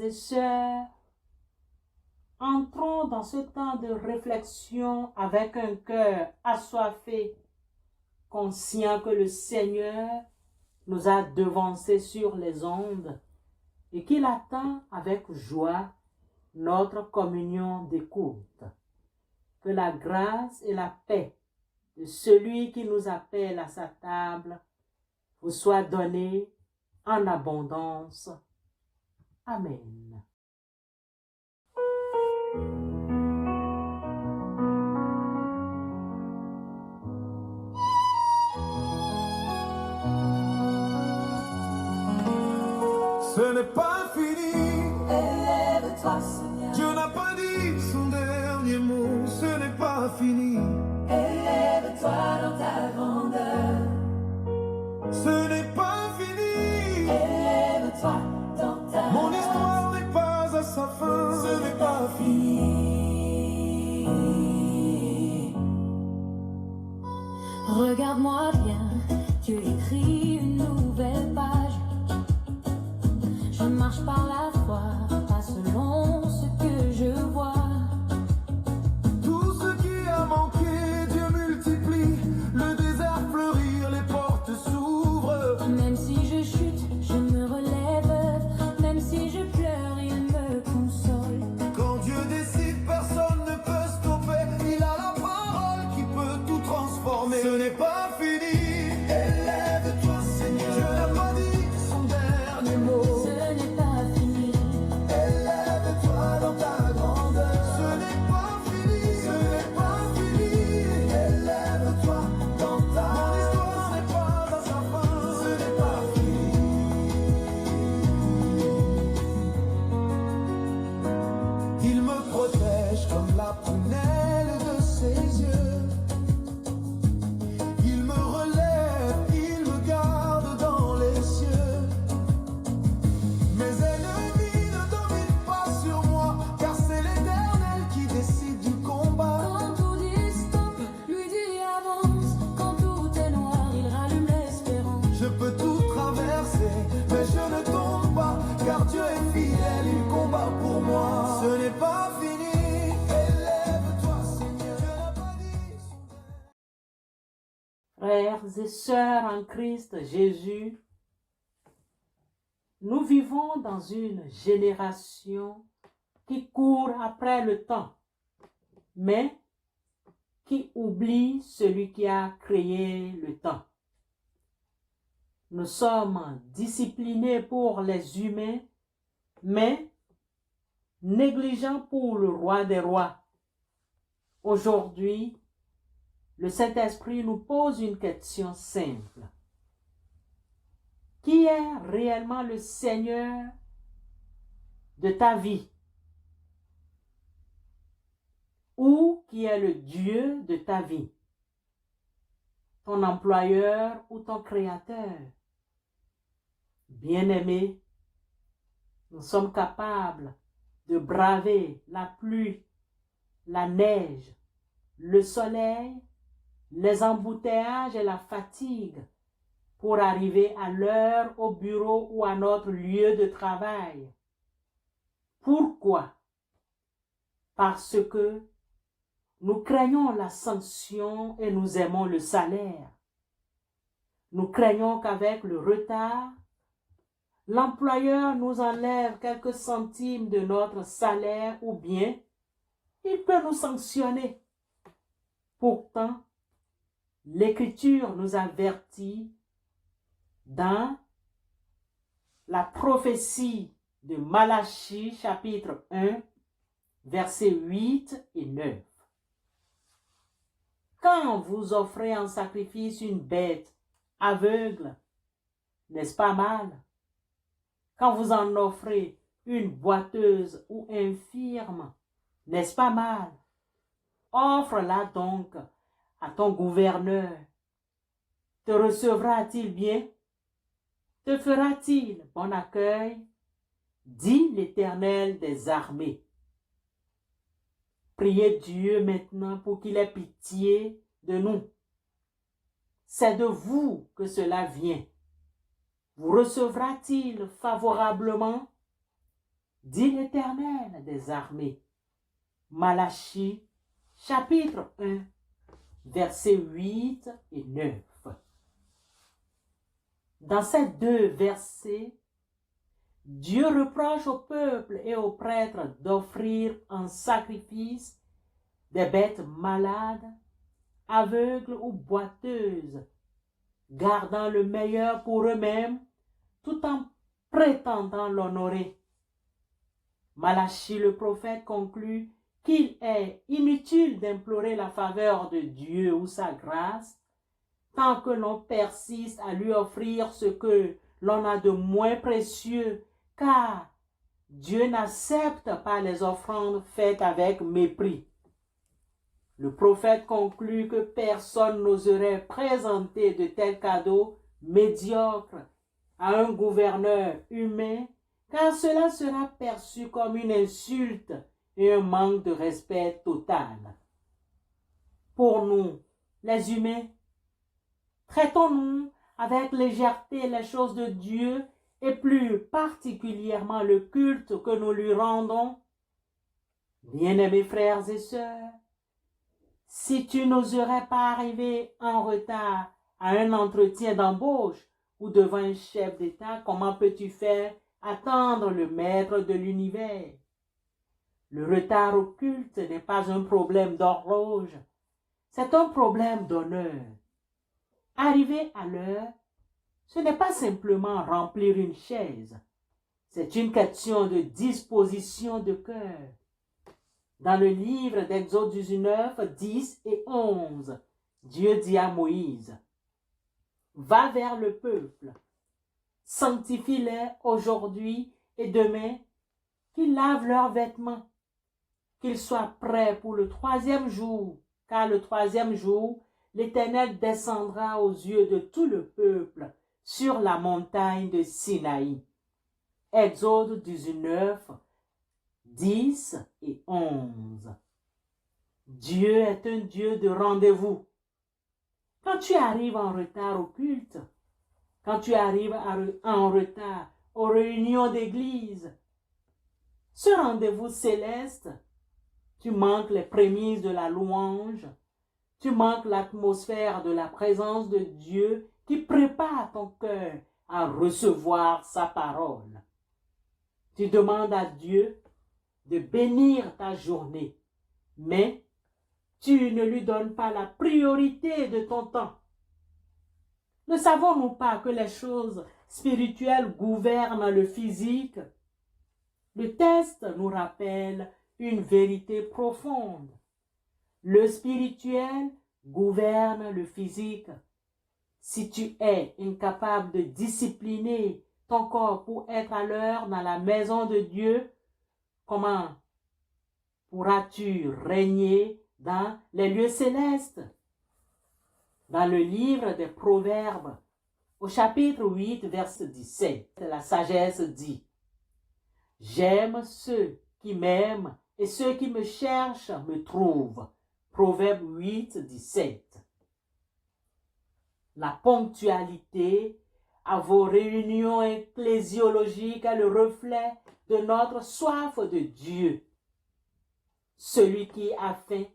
et sœurs, entrons dans ce temps de réflexion avec un cœur assoiffé, conscient que le Seigneur nous a devancés sur les ondes et qu'il attend avec joie notre communion d'écoute. Que la grâce et la paix de celui qui nous appelle à sa table vous soient données en abondance. Amen. Ce n'est pas fini. Élève-toi, Seigneur. Dieu n'a pas dit son dernier mot. Ce n'est pas fini. Élève-toi dans ta grandeur. Ce n'est pas fini. Élève-toi dans ta Mon histoire n'est pas à sa fin. Ce n'est pas fini. Regarde-moi bien, Dieu écrit une nouvelle page. Je marche par la foi, pas selon ce que je vois. tout ce qui a manqué. Dieu multiplie. Le désert fleurir, les portes s'ouvrent. Même si je chute, je me relève. Même si je pleure, il me console. Quand Dieu décide, personne ne peut stopper. Il a la parole qui peut tout transformer. Ce n'est pas fini. Élève-toi, Seigneur. Dieu n'a pas dit son dernier mot. Ce n'est pas fini. Élève-toi dans ta grandeur. Ce n'est pas fini. Ce n'est pas fini. Élève-toi dans ta histoire n'est pas à sa fin. Ce n'est pas fini. Il me protège comme la prunelle de ses yeux. Il me relève, il me garde dans les cieux. Mes ennemis ne dominent pas sur moi, car c'est l'Éternel qui décide du combat. Quand tout dit stop, lui dit avance. Quand tout est noir, il rallume l'espérance. Je peux tout traverser, mais je ne tombe pas, car Dieu est fidèle, il combat pour moi. Ce n'est pas fini. Élève-toi, Seigneur. Dieu n'a pas dit son dernier. Frères et sœurs en Christ Jésus, nous vivons dans une génération qui court après le temps, mais qui oublie celui qui a créé le temps. Nous sommes disciplinés pour les humains, mais négligents pour le roi des rois. Aujourd'hui, le Saint-Esprit nous pose une question simple. Qui est réellement le Seigneur de ta vie? Ou qui est le Dieu de ta vie? Ton employeur ou ton créateur? Bien-aimés, nous sommes capables de braver la pluie, la neige, le soleil, les embouteillages et la fatigue pour arriver à l'heure au bureau ou à notre lieu de travail. Pourquoi? Parce que nous craignons la sanction et nous aimons le salaire. Nous craignons qu'avec le retard, l'employeur nous enlève quelques centimes de notre salaire ou bien il peut nous sanctionner. Pourtant, l'Écriture nous avertit dans la prophétie de Malachie chapitre 1, versets 8 et 9. Quand vous offrez en sacrifice une bête aveugle, n'est-ce pas mal? Quand vous en offrez une boiteuse ou infirme, n'est-ce pas mal? Offre-la donc à ton gouverneur. Te recevra-t-il bien? Te fera-t-il bon accueil? Dit l'Éternel des armées. Priez Dieu maintenant pour qu'il ait pitié de nous. C'est de vous que cela vient. Vous recevra-t-il favorablement? dit l'Éternel des armées. Malachie, chapitre 1, versets 8 et 9. Dans ces deux versets, Dieu reproche au peuple et aux prêtres d'offrir en sacrifice des bêtes malades, aveugles ou boiteuses, gardant le meilleur pour eux-mêmes tout en prétendant l'honorer. Malachie le prophète conclut qu'il est inutile d'implorer la faveur de Dieu ou sa grâce tant que l'on persiste à lui offrir ce que l'on a de moins précieux, car Dieu n'accepte pas les offrandes faites avec mépris. Le prophète conclut que personne n'oserait présenter de tels cadeaux médiocres à un gouverneur humain, car cela sera perçu comme une insulte et un manque de respect total. Pour nous, les humains, traitons-nous avec légèreté les choses de Dieu et plus particulièrement le culte que nous lui rendons? Bien-aimés frères et sœurs, si tu n'oserais pas arriver en retard à un entretien d'embauche ou devant un chef d'État, comment peux-tu faire attendre le maître de l'univers? Le retard au culte n'est pas un problème d'horloge, c'est un problème d'honneur. Arriver à l'heure, ce n'est pas simplement remplir une chaise, c'est une question de disposition de cœur. Dans le livre d'Exode 19, 10 et 11, Dieu dit à Moïse, « Va vers le peuple, sanctifie-les aujourd'hui et demain, qu'ils lavent leurs vêtements, qu'ils soient prêts pour le 3e jour, car le 3e jour, l'Éternel descendra aux yeux de tout le peuple sur la montagne de Sinaï. » Exode 19, 10 et 11. Dieu est un Dieu de rendez-vous. Quand tu arrives en retard au culte, quand tu arrives en retard aux réunions d'église, ce rendez-vous céleste, tu manques les prémices de la louange, tu manques l'atmosphère de la présence de Dieu qui prépare ton cœur à recevoir sa parole. Tu demandes à Dieu de bénir ta journée, mais tu ne lui donnes pas la priorité de ton temps. Ne savons-nous pas que les choses spirituelles gouvernent le physique? Le texte nous rappelle une vérité profonde. Le spirituel gouverne le physique. Si tu es incapable de discipliner ton corps pour être à l'heure dans la maison de Dieu, comment pourras-tu régner dans les lieux célestes? Dans le livre des Proverbes, au chapitre 8, verset 17, la sagesse dit, « J'aime ceux qui m'aiment et ceux qui me cherchent me trouvent. » Proverbe 8, 17. La ponctualité à vos réunions ecclésiologiques est le reflet de notre soif de Dieu. Celui qui a faim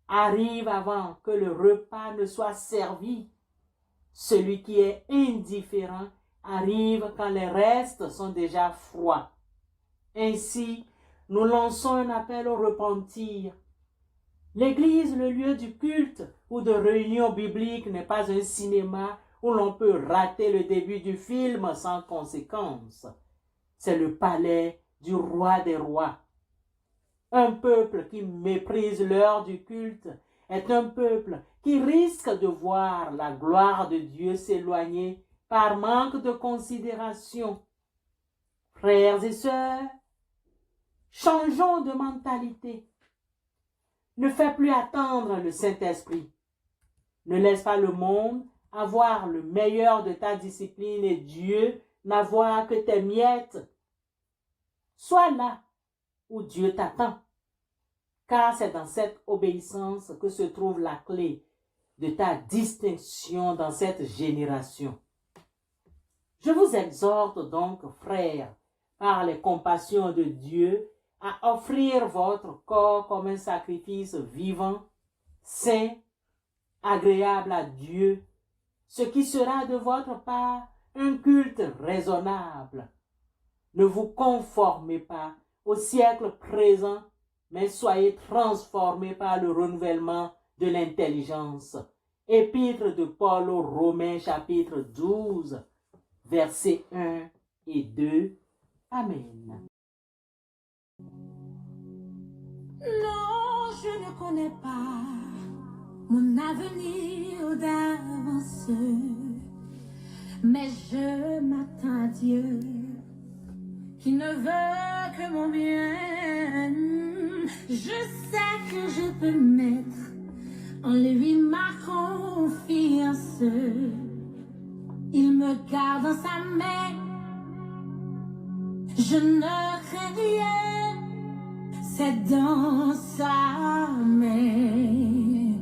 arrive avant que le repas ne soit servi. Celui qui est indifférent arrive quand les restes sont déjà froids. Ainsi, nous lançons un appel au repentir. L'Église, le lieu du culte ou de réunion biblique, n'est pas un cinéma où l'on peut rater le début du film sans conséquence. C'est le palais du roi des rois. Un peuple qui méprise l'heure du culte est un peuple qui risque de voir la gloire de Dieu s'éloigner par manque de considération. Frères et sœurs, changeons de mentalité. Ne fais plus attendre le Saint-Esprit. Ne laisse pas le monde avoir le meilleur de ta discipline et Dieu n'avoir que tes miettes. Sois là où Dieu t'attend, car c'est dans cette obéissance que se trouve la clé de ta distinction dans cette génération. Je vous exhorte donc, frères, par les compassions de Dieu, à offrir votre corps comme un sacrifice vivant, saint, agréable à Dieu, ce qui sera de votre part un culte raisonnable. Ne vous conformez pas au siècle présent, mais soyez transformés par le renouvellement de l'intelligence. Épître de Paul aux Romains, chapitre 12, versets 1 et 2. Amen. Non, je ne connais pas mon avenir d'avance, mais je m'attends à Dieu qui ne veut que mon bien. Je sais que je peux mettre en lui ma confiance. Il me garde dans sa main, je ne crains rien, c'est dans sa main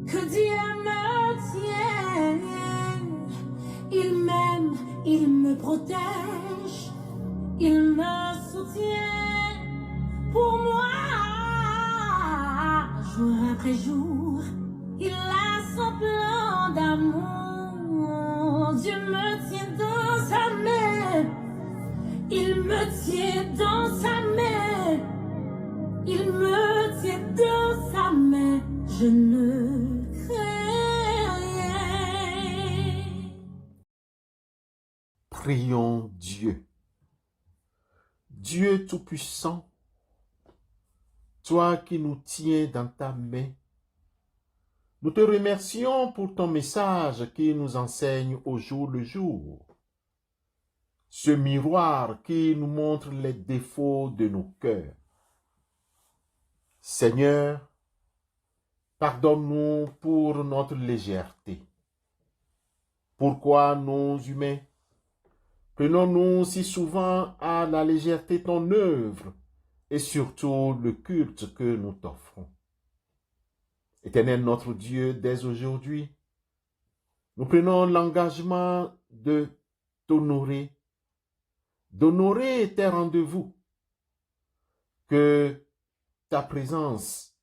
que Dieu me tient. Il m'aime, il me protège, il me soutient. Pour moi, jour après jour, il a son plan d'amour. Dieu me tient dans sa main, il me tient dans sa main, il me tient dans sa main, je ne crains rien. Prions Dieu. Dieu Tout-Puissant, toi qui nous tiens dans ta main, nous te remercions pour ton message qui nous enseigne au jour le jour. Ce miroir qui nous montre les défauts de nos cœurs. Seigneur, pardonne-nous pour notre légèreté. Pourquoi nous, humains, prenons-nous si souvent à la légèreté ton œuvre et surtout le culte que nous t'offrons? Éternel notre Dieu, dès aujourd'hui, nous prenons l'engagement de t'honorer, d'honorer tes rendez-vous, que ta présence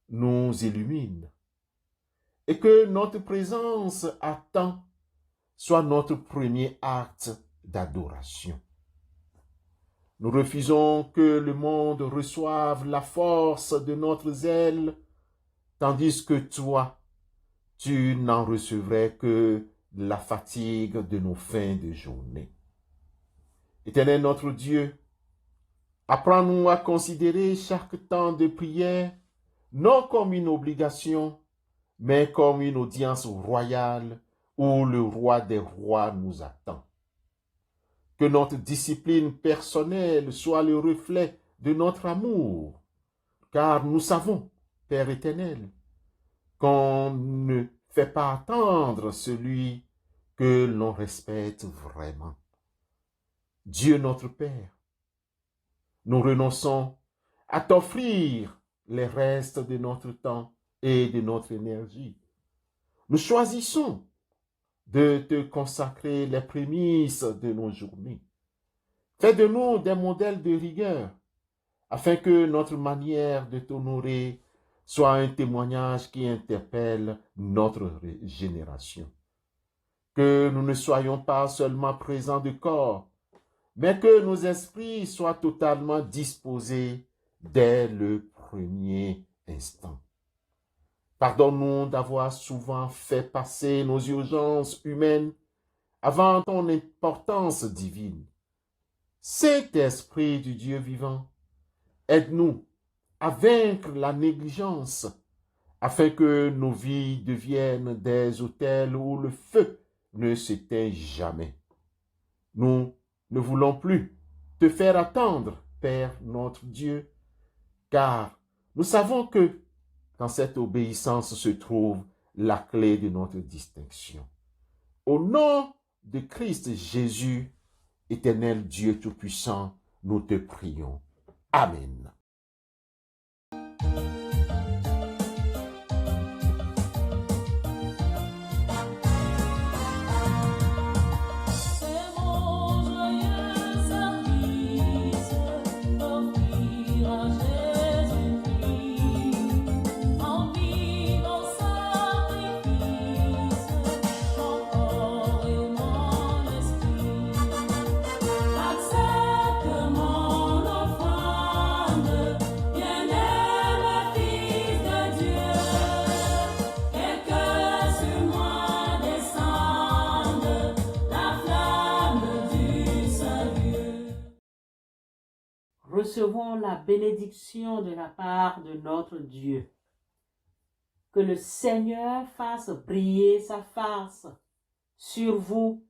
nous illumine et que notre présence à temps soit notre premier acte d'adoration. Nous refusons que le monde reçoive la force de notre zèle, tandis que toi, tu n'en recevrais que la fatigue de nos fins de journée. Éternel notre Dieu, apprends-nous à considérer chaque temps de prière non comme une obligation, mais comme une audience royale où le roi des rois nous attend. Que notre discipline personnelle soit le reflet de notre amour, car nous savons, Père éternel, qu'on ne fait pas attendre celui que l'on respecte vraiment. Dieu notre Père, nous renonçons à t'offrir les restes de notre temps et de notre énergie. Nous choisissons de te consacrer les prémices de nos journées. Fais de nous des modèles de rigueur, afin que notre manière de t'honorer soit un témoignage qui interpelle notre génération. Que nous ne soyons pas seulement présents de corps, mais que nos esprits soient totalement disposés dès le premier instant. Pardonne-nous d'avoir souvent fait passer nos urgences humaines avant ton importance divine. Saint-Esprit du Dieu vivant, aide-nous à vaincre la négligence, afin que nos vies deviennent des autels où le feu ne s'éteint jamais. Nous ne voulons plus te faire attendre, Père notre Dieu, car nous savons que dans cette obéissance se trouve la clé de notre distinction. Au nom de Christ Jésus, éternel Dieu Tout-Puissant, nous te prions. Amen. C'est mon joyeux recevons la bénédiction de la part de notre Dieu. Que le Seigneur fasse briller sa face sur vous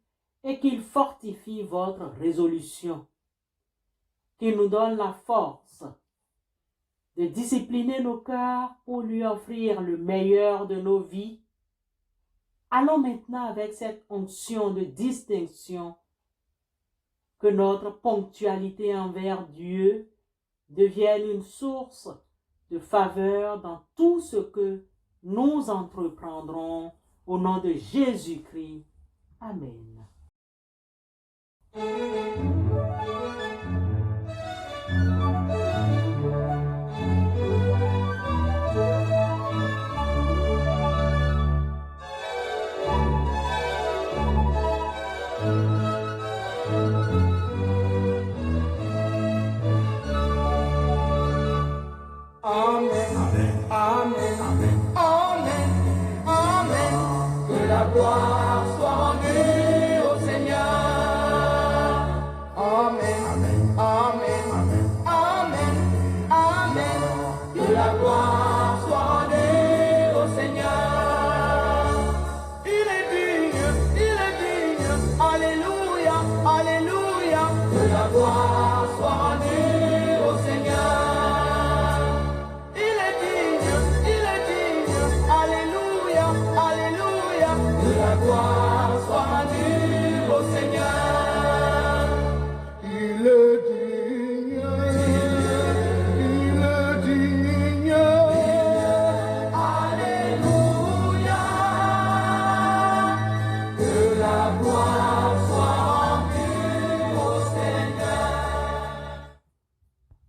et qu'il fortifie votre résolution. Qu'il nous donne la force de discipliner nos cœurs pour lui offrir le meilleur de nos vies. Allons maintenant avec cette onction de distinction, que notre ponctualité envers Dieu devienne une source de faveur dans tout ce que nous entreprendrons au nom de Jésus-Christ. Amen. Gloire soit rendue au Seigneur. Amen. Amen. Amen. Amen. Amen. Que la gloire